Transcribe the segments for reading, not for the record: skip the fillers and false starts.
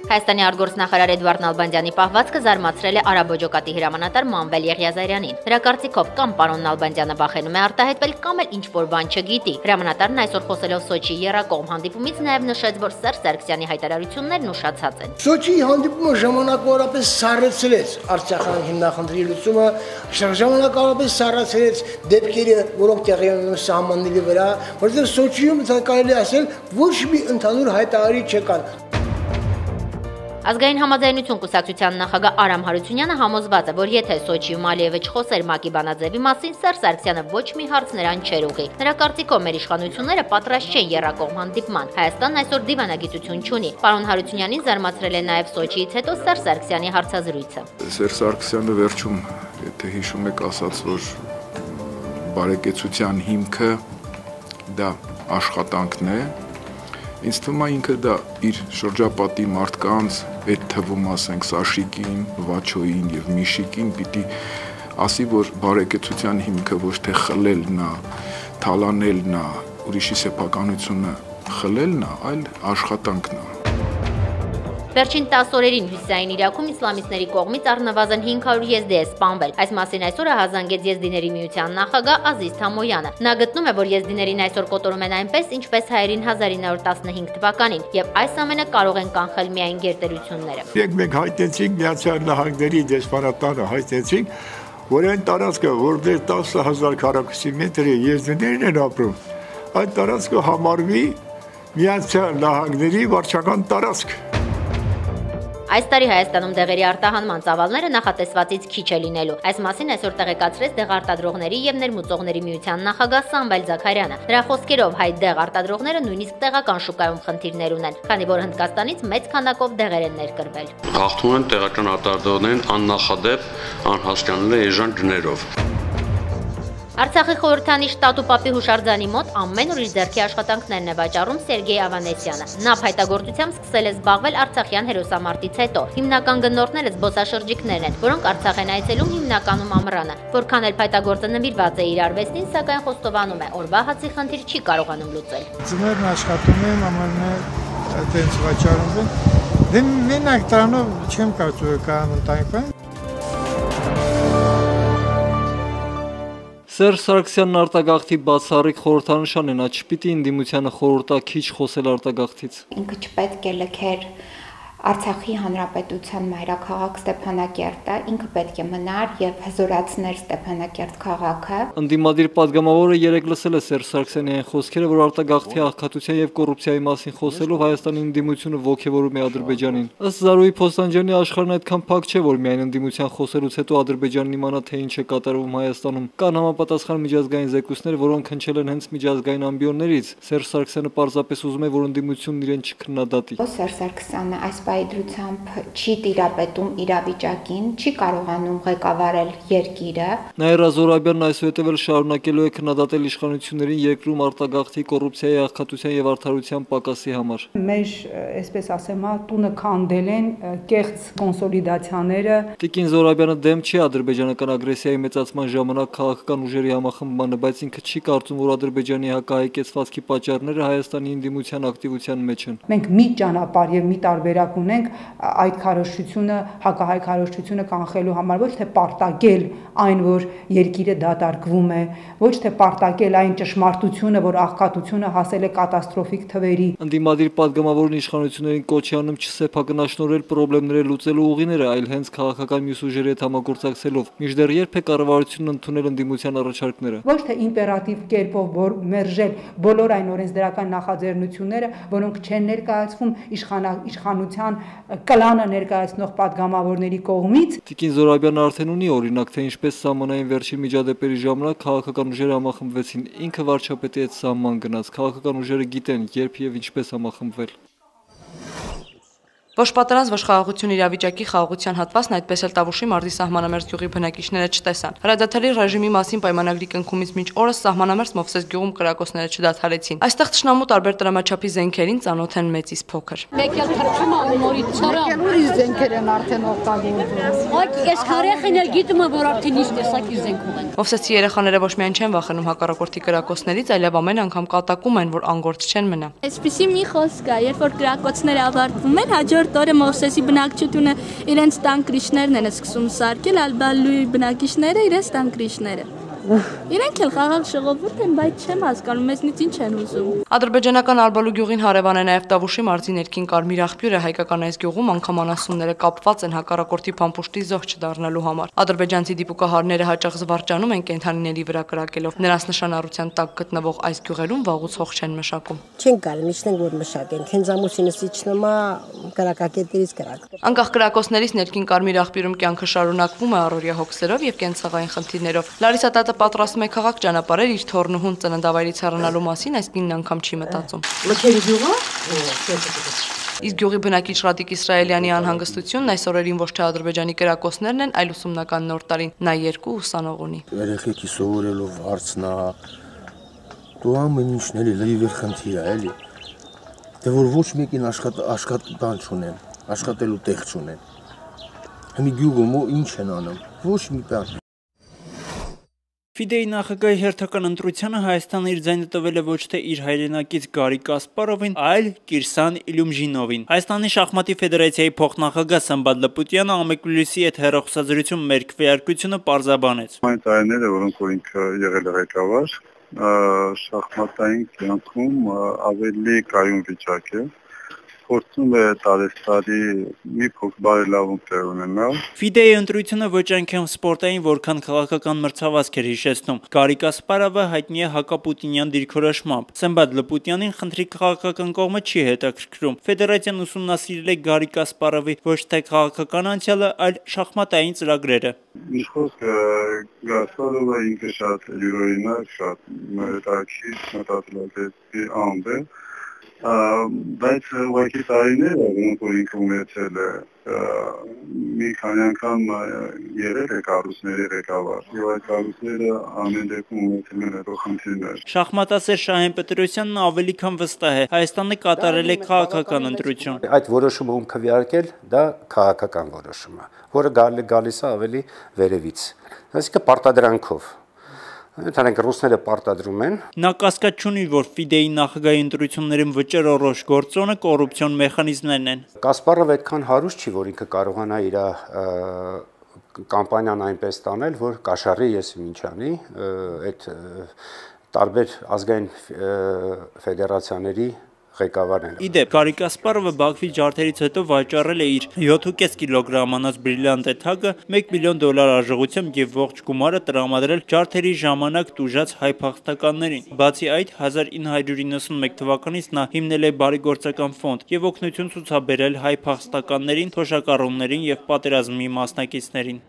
Հայաստանի արտգործնախարար Էդվարդ Նալբանդյանի պահվածքը զարմացրել է արաբոջոկատի հրամանատար Մանվել Եղիազարյանին։ Նրա կարծիքով կամ պարոն Նալբանդյանը վախենում է արտահայտվել, կամ էլ ինչ-որ բան չգիտի։ Հրամանատարն այսօր խոսելով Սոչիի եռակողմ հանդիպումից նաև նշեց, որ Սերժ Սարգսյանի հայտարարություններն ուշացած են։ Սոչիի հանդիպումը ժամանակավորապես սառեցրեց Արցախյան հիմնախնդրի լուծումը, ժամանակավորապես սառեցրեց դեպքերը, որոնք տեղի են ունենում սահմանների վրա, որովհետև Սոչիում կարելի ասել ոչ մի ընդհանուր հայտարարիչ չկան։ Ազգային համաձայնություն կուսակցության նախագահ Արամ Հարությունյանը համոզված է, որ եթե Սոչիում Ալիևը չխոսեր ՄԱԿ-ի բանաձևի մասին, Սերժ Սարգսյանը ոչ մի հարց նրան չէր ուղղի։ Նրա կարծիքով մեր իշխանությունները պատրաստ չեն եռակողմ հանդիպման։ Հայաստանն այսօր դիվանագիտություն չունի։ Պարոն Հարությունյանին զարմացրել է նաև Սոչիից հետո Սերժ Սարգսյանի հարցազրույցը։ Սերժ Սարգսյանը վերջում, եթե հիշում եք, ասաց, որ բարեկեցության հիմքը դա աշխատանքն է։ Ինձ թվում է ինքը դա իր շրջապատի մարդկանց, այդ թվում ասենք Սաշիկին, Վաչոյին եւ Միշիկին պիտի ասի, որ բարեկեցության հիմքը ոչ թե խլելն է, թալանելն է, ուրիշի սեփականությունը խլելն է, այլ աշխատանքն է։ Վերջին 10 օրերին Հյուսիսային Իրաքում իսլամիստների կողմից առնվազն 500 եզդի է սպանվել։ Այս մասին այսօր հազանգեց Եզդիների միության նախագահ Ազիզ Թամոյանը։ Նա գտնում է, որ եզդիներին այսօր կոտորում են այնպես, ինչպես հայերին 1915 թվականին, եւ այս ամենը կարող են կանխել միայն գերտերությունները։ Մենք հայտեցինք Միացյալ Նահանգների դեսպանատանը, հայտեցինք, որ այն տարածքը, որտեղ 10,000 քառակուսի մետր եզդիներն են ապրում, այդ տարածքը համարվի Միացյալ Նահանգների վարչական տարածք։ Այս տարի Հայաստանում դեղերի արտահանման ծավալները նախատեսվածից քիչ է լինելու։ Այս մասին այսօր տեղեկացրեց դեղարտադրողների եւ ներմուծողների միության նախագահ Սամվել Զաքարյանը։ Նրա խոսքերով հայ դեղ արտադրողները նույնիսկ տեղական շուկայում խնդիրներ ունեն, քանի որ Հնդկաստանից մեծ քանակով դեղեր են ներկրվել։ Հաղթում են տեղական արտադրողներին աննախադեպ անհասկանալի էժան գներով։ Արցախի խորհրդանիշ Տատուպապի հուշարձանի մոտ ամեն օր իր ձեռքի աշխատանքներն է վաճառում Սերգեյ Ավանեսյանը։ Նա փայտագործությամբ սկսել է զբաղվել արցախյան հերոսամարտից հետո։ Հիմնական գնորդները զբոսաշրջիկներն են, որոնք Արցախ են այցելում հիմնականում ամռանը։ Որքան էլ փայտագործը նվիրված է իր արվեստին, սակայն խոստովանում է, օրվա հացի խնդիր չի կարողանում լուծել։ Ձմեռն աշխատում եմ, ամառն այդպես վաճառում եմ։ Դե մենակ դրանով չեմ կարծում կարող ընտանիքն։ Սերժ Սարգսյանն արտագաղթի բացառիկ խորհրդանշան է, նա չպիտի ընդդիմությանը խորհրդա քիչ խոսել արտագաղթից։ Ինքը չպետք է լքեր Արցախի հանրապետության մայրաքաղաք Ստեփանակերտը, ինքը պետք է մնար եւ հզորացներ Ստեփանակերտ քաղաքը։ Ընդդիմադիր падգամավորը երեկ լսել է Սերժ Սարգսյանի այն խոսքերը, որ արտագաղթի աղքատության եւ կոռուպցիայի մասին խոսելով Հայաստանի ընդդիմությունը ողջևորում է Ադրբեջանին։ Ըստ Զարուհի Փոստանջյանի աշխարհն այդքան փակ չէ, որ միայն ընդդիմության խոսելուց հետո Ադրբեջանն իմանա, թե ինչ է կատարվում Հայաստանում։ Կան համապատասխան միջազգային զեկույցներ, որոնք հնչել են հենց միջազգային ամբիոններից։ Սերժ Սարգսյանը պարզապես ուզում է, որ ընդդիմությունն իրեն չքննադատի։ Սերժ Սարգսյանը այս պայծրությամբ չի տիրապետում իրավիճակին, չի կարողանում ղեկավարել երկիրը։ Նաիրա Զոհրաբյանն այսուհետև էլ շարունակելու է քննադատել իշխանություններին երկրում արտագաղթի, կոռուպցիայի, աղքատության եւ արդարության պակասի համար։ Մեր, այսպես ասեմ, տունը քանդել են կեղծ կոնսոլիդացիաները։ Տիկին Զոհրաբյանը դեմ չի ադրբեջանական ագրեսիայի մեծացման ժամանակ քաղաքական ուժերի համախմբմանը, բայց ինքը չի կարծում, որ Ադրբեջանի հակահայկեցվածքի պատճառները Հայաստանի ընդդիմության ակտիվության մեջ են։ Մենք մի ճանապարհ եւ մի տարբերակ ունենք այդ քարոզչությունը, հակահայ քարոզչությունը կանխելու համար, ոչ թե պարտակել այն, որ երկիրը դատարկվում է, ոչ թե պարտակել այն ճշմարտությունը, որ աղքատությունը հասել է կատաստրոֆիկ թվերի։ Ընդդիմադիր падգամավորն իշխանություններին կոչ է անում չսեփականաշնորհել խնդիրները լուծելու ուղիները, այլ հենց քաղաքական մյուս ուժերի հետ համագործակցելով։ Մինչդեռ երբ է կառավարությունն ընդունել ընդդիմության առաջարկները։ Ոչ թե իմպերատիվ կերպով մերժել բոլոր այն օրենսդրական նախաձեռնությունները, որոնք չեն ներկայացվում իշխանության կլանը ներկայացնող падգամավորների կողմից։ Տիկին Զոհրաբյանը արդեն ունի օրինակ, թե ինչպես սահմանային վերջին միջադեպերի ժամանակ քաղաքական ուժերը համախմբվեցին։ Ինքը վարչապետի հետ սահման գնաց։ Քաղաքական ուժերը գիտեն, երբ եւ ինչպես համախմբվել։ Ոչ պատրանս ոչ խաղաղություն իրավիճակի խաղաղության հատվածն այդպես էլ Տավուշի մարզի սահմանամերձ գյուղի բնակիչները չտեսան։ Հրադադարի ռեժիմի մասին պայմանագրի կնքումից մինչ օրս սահմանամերձ Մովսես գյուղում կրակոցները չդադարեցին։ Այստեղ թշնամու տարբեր տրամաչափի զենքերին ծանոթ են մեծից փոքր։ Մեկ էլ թռչում է նորից ցարա։ Ուրիշ զենքեր են արդեն օգտագործում։ Այս քարեխին էլ գիտում է, որ արդեն ինչ տեսակի զենք ունեն։ Մովսեսի երեխաները ոչ միայն չեն վախենում հակառակորդի կրակոցներից, այլև ամեն անգամ կատակում են, որ անգործ չեն մնա։ Այսպիսի մի խոսք կա, երբ որ կրակոցները ավարտվում են, հաջորդ երկրորդ օրը Մովսեսի բնակչությունը իրենց տան կրիշներն են սկսում սարքել, Ալբալուի բնակիչները իրենց տան կրիշները։ Իրենք էլ խաղաղ ժողովուրդ են, բայց չեմ հասկանում, մեզնից ինչ են ուզում։ Ադրբեջանական Ալբալու գյուղին հարևան է նաև Տավուշի մարզի ներքին Կարմիր աղբյուրը, հայկական այս գյուղում անգամ անասունները կապված են հակառակորդի փամփուշտի զոհ չդառնալու համար։ Ադրբեջանցի դիպուկահարները հաճախ զվարճանում են կենդանիների վրա կրակելով։ Նրանց նշանառության տակ գտնվող այս գյուղերում վաղուց հող չեն մշակում։ Չեն գալ, միշտ են որ մշակենք, հենց ամուսինս իջնում է կրակակետերից կրակ։ Անկախ կրակոցներից ներքին Կարմիր աղբյուրում կյանքը շարունակվում է առօրյա հոգսերով եւ կենցաղային խնդիրներով։ Լարիսա տատը պատրաստում է քաղաք ճանապարհել իր թորնուհուն ծննդավայրից հեռանալու մասին, այս կինն անգամ չի մտածում։ Մթերի գյուղը։ Իսկ գյուղի բնակիչ Ռադիկ Իսրայելյանի անհանգստությունն այս օրերին ոչ թե Ադրբեջանի կրակոցներն են, այլ ուսումնական նոր տարին։ Նա 2 ուսանող ունի։ Երեխեքի սովորելով հարցնա, դու ամեն ինչն էլի լիվեր խնդիր է, էլի։ Դե որ ոչ մեկին աշխատան չունեն, աշխատելու տեղ չունեն։ Հիմի գյուղում ինչ են անում, ոչ մի բան։ Ֆիդեի նախագահի հերթական ընտրությանը Հայաստանը իր ձայնը տվել է ոչ թե իր հայրենակից Գարի Կասպարովին, այլ Կիրսան Իլյումժինովին։ Հայաստանի շախմատի ֆեդերացիայի փոխնախագահ Սամբատ Լպուտյանը Ամեկուլիսի հետ հեռախոսազրույցում մեր քվեարկությունը պարզաբանեց։ Այն տարիները, որոնք որ ինքը եղել է ղեկավար, շախմատային կյանքում ավելի կայուն վիճակ է։ Փորձում է տարեստարի մի փոքր բարելավում տեղ ունենալ։ Ֆիդեի ընտրությունը ոչ այնքան սպորտային, որքան քաղաքական մրցավազք էր հիշեցնում։ Գարի Կասպարովը հայտնի է հակապուտինյան դիրքորոշմամբ։ Սամբատ Լպուտյանին խնդրի քաղաքական կողմը չի հետաքրքրում։ Ֆեդերացիան ուսումնասիրել է Գարի Կասպարովի ոչ թե քաղաքական անցյալը, այլ շախմատային ծրագրերը։ Ինչպես Կասպարովը ինքը շատ յուրօրինակ, շատ հետաքրքիր մտածելակերպի ամբ է։ Բայց ուղղակի տարիները, որոնք որ ինքը ունեցել է, մի քանի անգամ եղել է կառույցների ղեկավար, եւ այդ կառույցները ամեն դեպքում ունեցել են հետո խնդիրներ։ Շախմատասեր Շահեն Պետրոսյանն ավելի քան վստահ է, Հայաստանը կատարել է քաղաքական ընտրություն։ Այդ որոշումը ում քվեարկել, դա քաղաքական որոշում է, որը գալիս է ավելի վերևից, այսինքն պարտադրանքով։ Ընդհանրենք ռուսները պարտադրում են։ Նա կասկած չունի, որ Ֆիդեի նախագահի ընտրություններում վճռորոշ գործոնը կոռուպցիոն մեխանիզմներն են։ Կասպարովը այդքան հարուստ չի, որ ինքը կարողանա իր կամպանիան այնպես տանել, որ կաշառի ես ինչ անի, այդ տարբեր ազգային ֆեդերացիաների ղեկավարն են։ Իդեպ, Գարի Կասպարովը Բաքվի ջարդերից հետո վաճառել է իր 7.5 կիլոգրամանոց բրիլիանտ թագը $1 միլիոն արժողությամբ եւ ողջ գումարը տրամադրել ջարդերի ժամանակ տուժած հայ փախստականներին։ Բացի այդ, 1991 թվականից նա հիմնել է բարեգործական ֆոնդ եւ օգնություն ցուցաբերել հայ փախստականներին, թոշակառուներին եւ պատերազմի մասնակիցներին։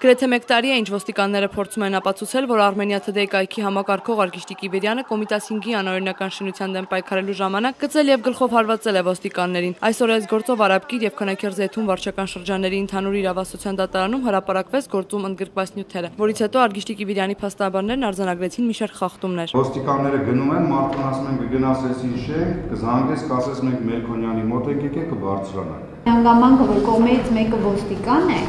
Գրեթե մեկ տարի է, ինչ ոստիկանները փորձում են ապացուցել, որ Armenia Today կայքի համակարգող Արգիշտի Կիբերյանը Կոմիտաս 5-ի անօրինական շինության դեմ պայքարելու ժամանակ գծել եւ գլխով հարվածել է ոստիկաններին։ Այսօր այս գործով Արաբկիր եւ Քանաքերձեթում վարչական շրջանների ընդհանուր իրավասության դատարանում հրապարակվեց գործում ընդգրկված նյութերը, որից հետո Արգիշտի Կիբերյանի փաստաբաններն արձանագրեցին մի շարք խախտումներ։ Ոստիկանները գնում են, մարդուն ասում են կգնացես ինչ է, կզանգես, կասես մենք Մելքոնյանի մոտ եկեք, կբարձրանանք։ Հանգամանքը, որ կողմերից մեկը ոստիկան է,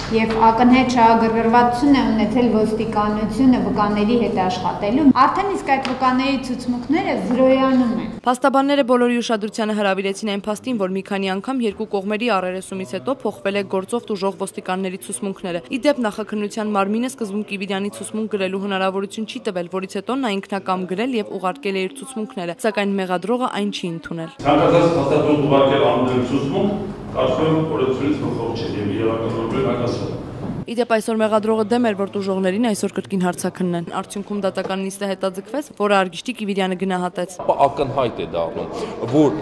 եւ ակնհայտ շահագրգռվածություն է ունեցել ոստիկանությունը վկաների հետ աշխատելու, արդեն իսկ այդ վկաների ցուցմունքները զրոյանում են։ Փաստաբանները բոլորի ուշադրությանը հրավիրեցին այն փաստին, որ մի քանի անգամ երկու կողմերի առերեսումից հետո փոխվել է գործով տուժող ոստիկանների ցուցմունքները։ Իդեպ նախաքննության մարմինը սկզբում Կիբերյանի ցուցմունք գրելու հնարավորություն չի տվել, որից հետո նա ինքնակամ գրել եւ ուղարկել է իր ցուցմունքները, սակայն մեղադրողը այն չի ընդունել։ Ցանկացած փաստաթուղթ ուղարկել անձնական ցուցմունք կարծում եմ օրենսդրից փոխող չէ եւ իրավականորեն ակասել։ Իդեպ այսօր մեղադրողը դեմ էր, որ տուժողներին այսօր կրկին հարցաքննեն։ Արդյունքում դատական նիստը հետաձգվեց, որը Արգիշտի Կիբերյանը գնահատեց։ Ակնհայտ է դառնում, որ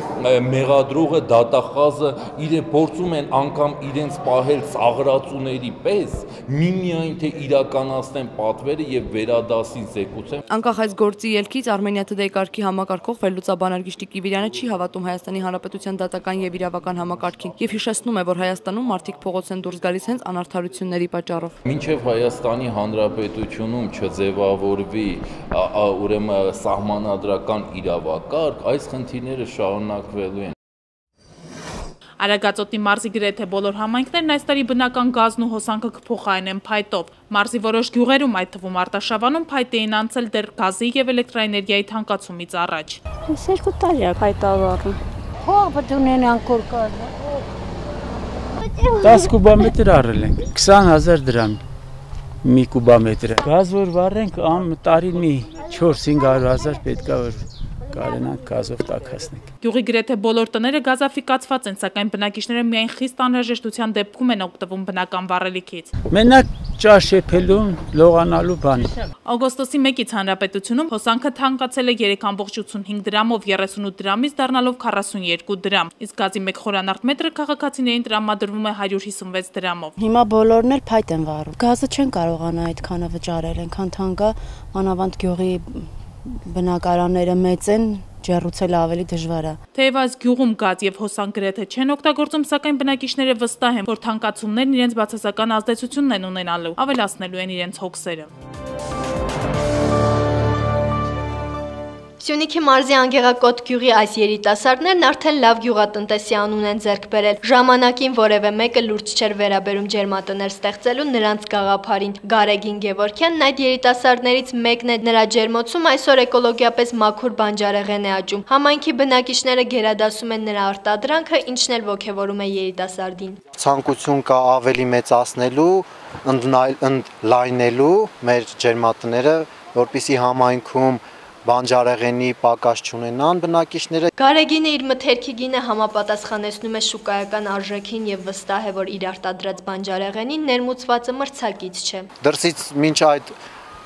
մեղադրողը դատախազը իրեն փորձում են անգամ իրենց պահել ծաղրացուների պես, միմիայն թե իրականացնեն պատվերը եւ վերադասին զեկուցեն։ Անկախ այս գործի ելքից Armenia Today կարգի համակարգող վերլուծաբան Արգիշտի Կիբերյանը չի հավատում Հայաստանի Հանրապետության դատական եւ իրավական համակարգին եւ հիշեցնում է, որ Հայաստանում մարդիկ փողոց են դուրս գալիս հենց անարդարությունների պատճառով։ Մինչև Հայաստանի Հանրապետությունում չձևավորվի ուրեմն սահմանադրական իրավակարգ, այս խնդիրները շարունակվելու են։ Արագածոտնի մարզի գրեթե բոլոր համայնքներն այս տարի բնական գազն ու հոսանքը կփոխարինեն փայտով։ Մարզի որոշ գյուղերում, այդ թվում Արտաշավանում, փայտ էին անցել դեռ գազի եւ էլեկտրաէներգիայի թանկացումից առաջ։ Այս 2 տարի է փայտավառում։ Խող պետք ունեն անկոր կազմը։ 10 կուբամետր առել ենք, 20,000 դրամ մի կուբամետրը։ Գազ որ վառենք, տարին մի 4-500,000 պետք է որ կարենանք գազով տաքացնենք։ Գյուղի գրեթե բոլոր տները գազաֆիկացված են, սակայն բնակիչները միայն խիստ անհրաժեշտության դեպքում են օգտվում բնական վառելիքից։ Մենակ ճաշ շեփելուն, լողանալու բանի։ Օգոստոսի 1-ից հանրապետությունում հոսանքը թանկացել է 3,85 դրամով, 38 դրամից դառնալով 42 դրամ, իսկ գազի 1 խորանարդ մետրը քաղաքացիներին տրամադրվում է 156 դրամով։ Հիմա բոլորն էլ փայտ են վառում։ Գազը չեն կարողանա այդքանը վճարել, այնքան թանկ է, մանավանդ գյուղի բնակարանները մեծ են, ջեռուցել ավելի դժվար է։ Թեև այս գյուղում գազ եւ հոսանք գրեթե չեն օգտագործում, սակայն բնակիչները վստահ են, որ թանկացումներն իրենց բացասական ազդեցությունն են ունենալու, ավելացնելու են իրենց հոգսերը։ Սյունիքի մարզի Անգեղակոտ գյուղի այս երիտասարդներն արդեն լավ գյուղատնտեսի անուն են ձեռք բերել։ Ժամանակին որևէ մեկը լուրջ չէր վերաբերում ջերմատներ ստեղծելու նրանց գաղափարին։ Գարեգին Գևորգյանն այդ երիտասարդներից մեկն է, նրա ջերմոցում այսօր էկոլոգիապես մաքուր բանջարեղեն է աճում։ Համայնքի բնակիչները գերադասում են նրա արտադրանքը, ինչն էլ ոգևորում է երիտասարդին։ Ցանկություն կա ավելի մեծացնելու, ընդլայնելու մեր ջերմատները, որպեսզի համայնքում բանջարեղենի պակաս չունենան բնակիչները։ Գարեգինը իր մթերքի գինը համապատասխանեցնում է շուկայական արժեքին եւ վստահ է, որ իր արտադրած բանջարեղենին ներմուծվածը մրցակից չէ։ Դրսից մինչ այդ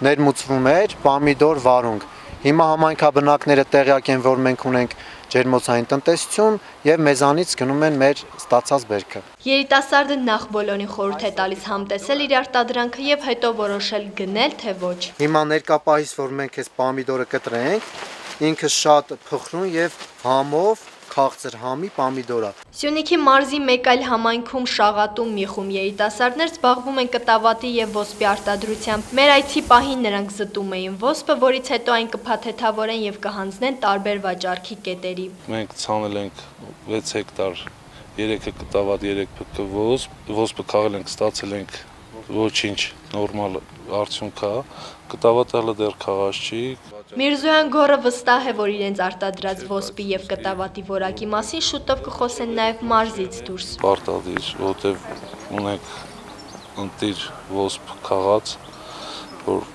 ներմուծվում էր պամիդոր վարունգ։ Հիմա համայնքաբնակները տեղյակ են, որ մենք ունենք ջերմոցային տնտեսություն եւ մեզանից գնում են մեր ստացած բերքը։ Երիտասարդը նախ բոլորին խորհուրդ է տալիս համտեսել իր արտադրանքը եւ հետո որոշել գնել թե ոչ։ Հիմա ներկապահից որ մենք այս պամիդորը կտրենք, ինքը շատ փխրուն եւ համով քաղցր համի պամիդորա։ Սյունիքի մարզի մեկ այլ համայնքում Շաղատում մի խումբ երիտասարդներ զբաղվում են կտավատի եւ ոսպի արտադրությամբ։ Մեր այցի պահին նրանք զտում էին ոսպը, որից հետո այն կփաթեթավորեն եւ կհանձնեն տարբեր վաճառքի կետերի։ Մենք ցանել ենք 6 հեկտար 3 կտավատ 3 փք ոսպը քաղել ենք, ստացել ենք ոչինչ նորմալ արդյունք է, կտավատը դեռ քաղած չի։ Միրզոյան Գորը վստահ է, որ իրենց արտադրած ոսպի եւ կտավատի որակի մասին շուտով կխոսեն նաեւ մարզից դուրս։ Պարտադիր, որտեւ ունենք ընտիր ոսպ քաղած, որ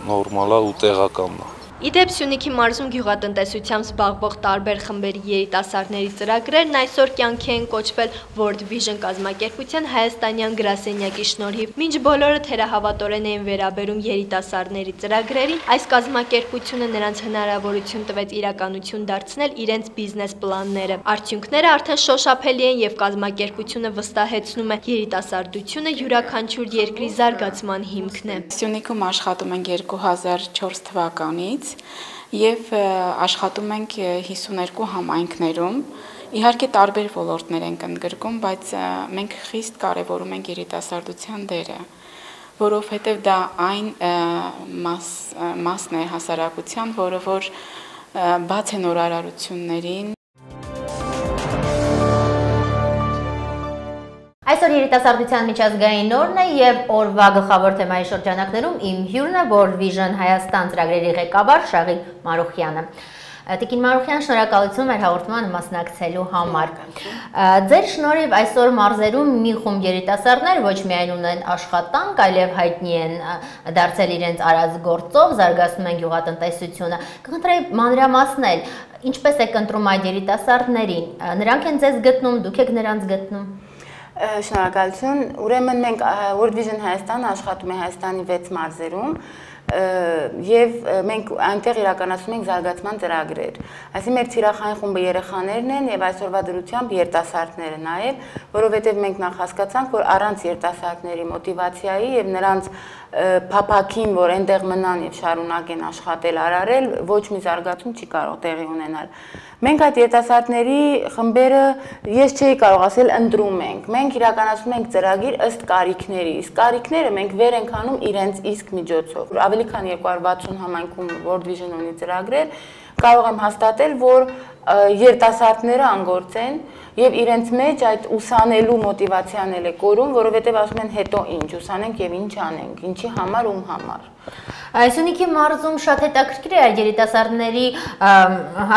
նորմալ է ու տեղականն է։ Իդեպ Սյունիքի մարզում գյուղատնտեսությամբ զբաղվող տարբեր խմբերի երիտասարդների ծրագրերն այսօր կյանքի են կոչվել World Vision կազմակերպության հայաստանյան գրասենյակի շնորհիվ։ Մինչ բոլորը թերահավատորեն էին վերաբերում երիտասարդների ծրագրերին, այս կազմակերպությունը նրանց հնարավորություն տվեց իրականություն դարձնել իրենց բիզնես պլանները։ Արդյունքները արդեն շոշափելի են եւ կազմակերպությունը վստահեցնում է երիտասարդությունը յուրաքանչյուր երկրի զարգացման հիմքն է։ Սյունիքում աշխատում ենք 2004 թվականից եւ աշխատում ենք 52 համայնքներում։ Իհարկե տարբեր ոլորտներ ենք ընդգրկում, բայց մենք խիստ կարևորում ենք երիտասարդության դերը, որովհետեւ դա այն մասն է հասարակության, որը որ բաց է նորարարություններին։ Այսօր երիտասարդության միջազգային օրն է եւ օրվա գլխավոր թեմայի շրջանակներում իմ հյուրն է World Vision Հայաստան ծրագրերի ղեկավար Շաղիկ Մարուխյանը։ Տիկին Մարուխյան, շնորհակալություն մեր հաղորդմանը մասնակցելու համար։ Ձեր շնորհիվ այսօր մարզերում մի խումբ երիտասարդներ ոչ միայն ունեն աշխատանք, այլև հայտնի են դարձել իրենց արած գործով, զարգացնում են գյուղատնտեսությունը։ Կխնդրեի մանրամասնել, ինչպես եք ընտրում այդ երիտասարդներին։ Նրանք են ձեզ գտնում, դուք եք նրանց գտնում։ Շնորհակալություն։ Ուրեմն մենք World Vision Հայաստանը աշխատում է Հայաստանի 6 մարզերում եւ մենք այնտեղ իրականացնում ենք զարգացման ծրագրեր։ Այսինքն մեր թիրախային խումբը երեխաներն են եւ այսօրվա դրությամբ երիտասարդները նաեւ, որովհետեւ մենք նախ հասկացանք, որ առանց երիտասարդների մոտիվացիայի եւ նրանց փափակին, որ այնտեղ մնան եւ շարունակեն աշխատել, արարել, ոչ մի զարգացում չի կարող տեղի ունենալ։ Մենք այդ երիտասարդների խմբերը, ես չէի կարող ասել, ընտրում ենք։ Մենք իրականացնում ենք ծրագիր ըստ կարիքների, իսկ կարիքները մենք վեր ենք անում իրենց իսկ միջոցով։ Ավելի քան 260 համայնքում World Vision ունի ծրագրեր, կարող եմ հաստատել, որ երիտասարդները անգործ են եւ իրենց մեջ այդ ուսանելու մոտիվացիան էլ է կորում, որովհետեւ ասում են հետո ինչ ուսանենք եւ ինչ անենք, ինչի համար ում համար։ Սյունիքի մարզում շատ հետաքրքիր է երիտասարդների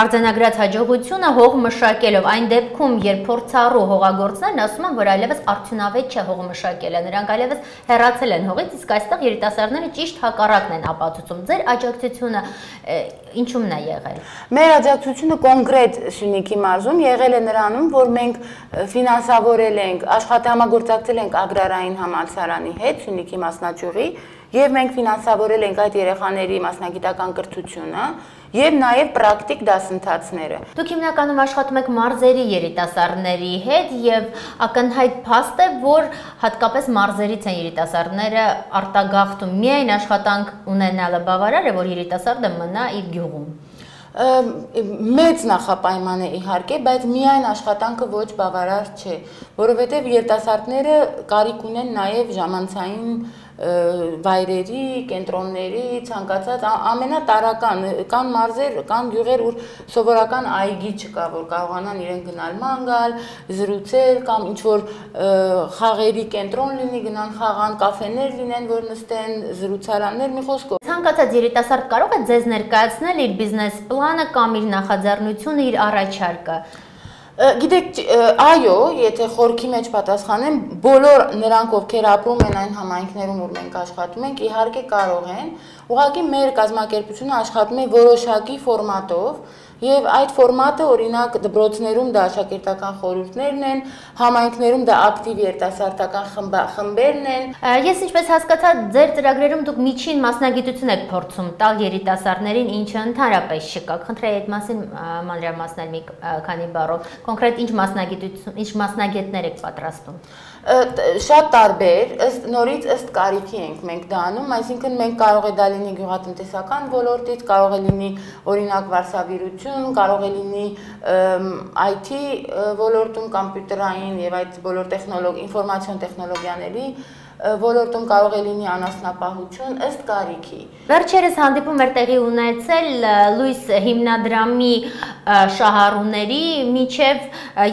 արձանագրած հաջողությունը հող մշակելով, այն դեպքում, երբ փորձառու հողագործներն ասում են, որ այլևս արդյունավետ չէ հող մշակելը, նրանք այլևս հեռացել են հողից, իսկ այստեղ երիտասարդները ճիշտ հակառակն են ապացուցում։ Ձեր աջակցությունը ինչումն է եղել։ Մեր աջակցությունը կոնկրետ Սյունիքի մարզում եղել է նրանում, որ մենք ֆինանսավորել ենք, աշխատահամագործակցել ենք Ագրարային համալսարանի հետ Սյունիքի մասնաճյուղի, եւ մենք ֆինանսավորել ենք այդ երեխաների մասնագիտական կրթությունը եւ նաեւ պրակտիկ դասընթացները։ Դուք հիմնականում աշխատում եք մարզերի երիտասարդների հետ եւ ակնհայտ փաստ է, որ հատկապես մարզերից են երիտասարդները արտագաղթում։ Միայն աշխատանք ունենալը բավարար է, որ երիտասարդը մնա իր գյուղում։ Մեծ նախապայման է իհարկե, բայց միայն աշխատանքը ոչ բավարար չէ, որովհետև երիտասարդները կարիք ունեն նաև ժամանցային վայրերի, կենտրոնների, ցանկացած ամենատարական կան մարզեր, կան գյուղեր, որ սովորական այգի չկա, որ կարողանան իրեն գնալ ման գալ, զրուցել կամ ինչ որ խաղերի կենտրոն լինի, գնան խաղան, կաֆեներ լինեն, որ նստեն, զրուցարաններ, մի խոսքով։ Ցանկացած երիտասարդ կարող է ձեզ ներկայացնել իր բիզնես պլանը կամ իր նախաձեռնությունը, իր առաջարկը։ Գիտեք, այո, եթե խորքի մեջ պատասխանեմ, բոլոր նրանք, ովքեր ապրում են այն համայնքներում, որ մենք աշխատում ենք, իհարկե կարող են, ուղղակի մեր կազմակերպությունը աշխատում է որոշակի ֆորմատով, եւ այդ ֆորմատը օրինակ դպրոցներում դա աշակերտական խորհուրդներն են, համայնքներում դա ակտիվ երիտասարդական խմբերն են։ Ես ինչպես հասկացա, ձեր ծրագրերում դուք միջին մասնագիտություն եք փորձում տալ երիտասարդներին, ինչը ընդհանրապես չկա։ Խնդրեի այդ մասին մանրամասնել մի քանի բառով։ Կոնկրետ ինչ մասնագիտություն, ինչ մասնագետներ եք պատրաստում։ Շատ տարբեր, նորից ըստ կարիքի ենք մենք դա անում, այսինքն մենք կարող է դա լինի գյուղատնտեսական ոլորտից, կարող է լինի օրինակ վարսավիրություն, կարող է լինի IT ոլորտում, կոմպյուտերային եւ այդ բոլոր ինֆորմացիոն տեխնոլոգիաների ոլորտում կարող է լինի անասնապահություն ըստ կարիքի։ Վերջերս հանդիպում էր տեղի ունեցել Լույս հիմնադրամի շահառուների միջև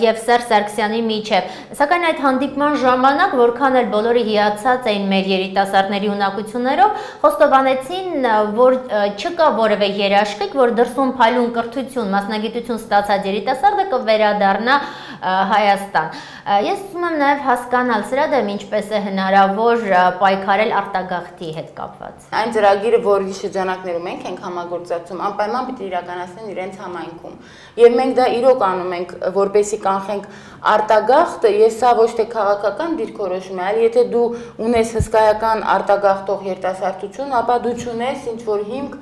եւ Սերժ Սարգսյանի միջև։ Սակայն այդ հանդիպման ժամանակ, որքան էլ բոլորը հիացած էին մեր երիտասարդների ունակություններով, խոստովանեցին, որ չկա որևէ երաշխիք, որ դրսում փայլուն կրթություն, մասնագիտություն ստացած երիտասարդը կվերադառնա Հայաստան։ Ես ուզում եմ նաև հասկանալ սրա դեմ ինչպես է հնարավոր պայքարել արտագաղթի հետ կապված։ Այն ծրագիրը, որի շրջանակներում մենք ենք համագործակցում, անպայման պիտի իրականացնեն իրենց համայնքում։ Եվ մենք դա իրոք անում ենք, որպեսզի կանխենք արտագաղթը, եւ սա ոչ թե քաղաքական դիրքորոշում է, այլ եթե դու ունես հսկայական արտագաղթող երիտասարդություն, ապա դու չունես ինչ որ հիմք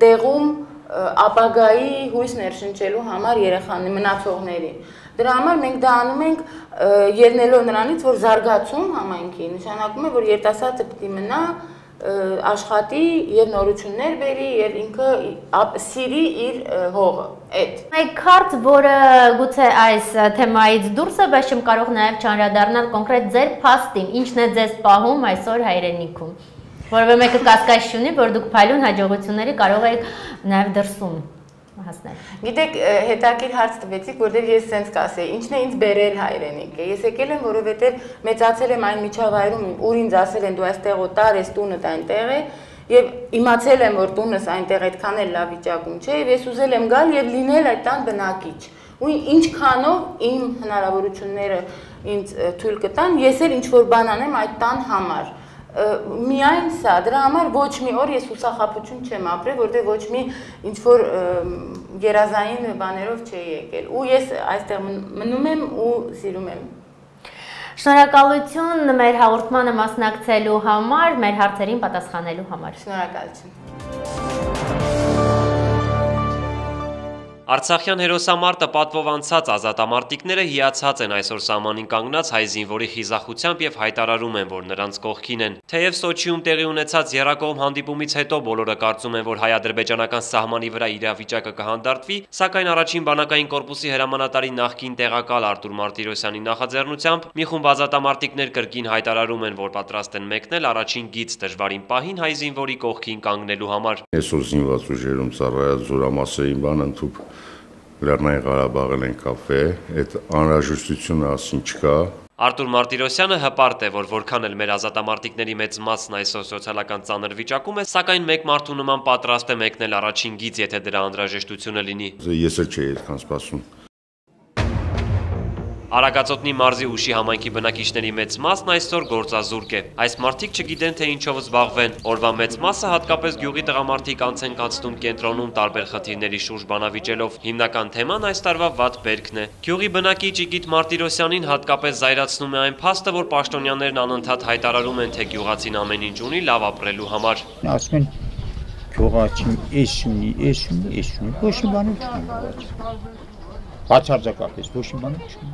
տեղում ապագայի հույս ներշնչելու համար երեխաների մնացողների։ Դրա համար մենք դա անում ենք ելնելով նրանից, որ զարգացում համայնքի նշանակում է, որ երիտասարդը պիտի մնա, աշխատի եւ նորություններ բերի եւ ինքը սիրի իր հողը։ Մեկ հարց, որը գուցե այս թեմայից դուրս է, բայց չեմ կարող նաեւ չանդրադառնալ կոնկրետ ձեր փաստին, ինչն է ձեզ պահում այսօր հայրենիքում։ Որովհետեւ մեկը կասկած չունի, որ դուք փայլուն հաջողությունների կարող եք նաեւ դրսում հասնել։ Գիտեք, հետաքրքիր հարց տվեցիք, որտեղ ես սենց կասեի, ինչն է ինձ բերել հայրենիքը։ Ես եկել եմ, որովհետև մեծացել եմ այն միջավայրում, ուր ինձ ասել են դու այստեղ օտար ես, տունդ այնտեղ է, եւ իմացել եմ, որ տունս այնտեղ այդքան էլ լավ վիճակում չէ, եւ ես ուզել եմ գալ եւ լինել այդ տան բնակիչ։ Ու ինչքանով իմ հնարավորությունները ինձ թույլ կտան, ես էլ ինչ որ բան անեմ այդ տան համար։ Միայն սա, դրա համար ոչ մի օր ես հուսախաբություն չեմ ապրել, որտեղ ոչ մի ինչ-որ երազային բաներով չի եկել, ու ես այստեղ մնում եմ ու սիրում եմ։ Շնորհակալություն մեր հաղորդմանը մասնակցելու համար, մեր հարցերին պատասխանելու համար։ Շնորհակալություն։ Արցախյան հերոսամարտը պատվով անցած ազատամարտիկները հիացած են այսօր սահմանին կանգնած հայ զինվորի խիզախությամբ եւ հայտարարում են, որ նրանց կողքին են։ Թեև Սոչիում տեղի ունեցած եռակողմ հանդիպումից հետո բոլորը կարծում են, որ հայ-ադրբեջանական սահմանի վրա իրավիճակը կհանդարտվի, սակայն առաջին բանակային կորպուսի հրամանատարի նախկին տեղակալ Արտուր Մարտիրոսյանի նախաձեռնությամբ մի խումբ ազատամարտիկներ կրկին հայտարարում են, որ պատրաստ են մեկնել առաջին գիծ դժվարին պահին հայ զինվորի կողքին կանգնելու համար։ Այսօր զինված ուժերում ծառայած զորամասերին բան ընդհանուր Լեռնային Ղարաբաղել են կապվել, այդ անհրաժեշտությունը ասին չկա։ Արտուր Մարտիրոսյանը հպարտ է, որ որքան էլ մեր ազատամարտիկների մեծ մասն այսօր սոցիալական ծանր վիճակում է, սակայն մեկ մարդու նման պատրաստ է մեկնել առաջին գիծ, եթե դրա անհրաժեշտությունը լինի։ Ես էլ չէի այդքան սպասում։ Արագածոտնի մարզի ուշի համայնքի բնակիչների մեծ մասն այսօր գործազուրկ է։ Այս մարդիկ չգիտեն, թե ինչով զբաղվեն։ Օրվա մեծ մասը հատկապես գյուղի տղամարդիկ անց են կացնում կենտրոնում տարբեր խնդիրների շուրջ բանավիճելով։ Հիմնական թեման այս տարվա վատ բերքն է։ Գյուղի բնակիչ Իգիթ Մարտիրոսյանին հատկապես զայրացնում է այն փաստը, որ պաշտոնյաներն անընդհատ հայտարարում են, թե գյուղացին ամեն ինչ ունի լավ ապրելու համար։ Ասում են գյուղացին էս ունի, ոչ մի բան չունի։ Բացարձակապես ոչ մի բան չունի։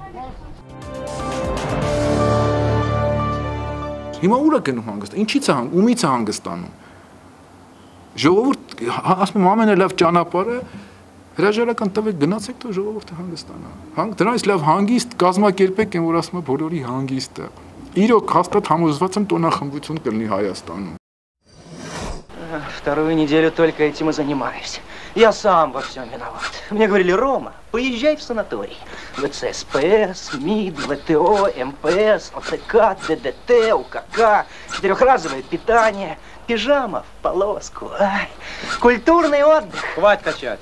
Հիմա ուր է գնում հանգստը, ինչից է ումից է հանգստանում։ Ժողովուրդ, ասում եմ ամենալավ ճանապարհը հրաժարական տվեք, գնացեք թող ժողովուրդը հանգստանա։ Դրանից լավ հանգիստ կազմակերպեք, որ ասում եմ բոլորի հանգիստը։ Իրոք հաստատ համոզված եմ տոնախմբություն կլինի Հայաստանում։ Вторую неделю только этим и занимаюсь. Я сам во всем виноват. Мне говорили: Рома, поезжай в санаторий. ВЦСПС, МИД, ВТО, МПС, ОТК, ДДТ, УКК, 4-разовое питание, пижама в полоску. Ай, культурный отдых. Хватит качать.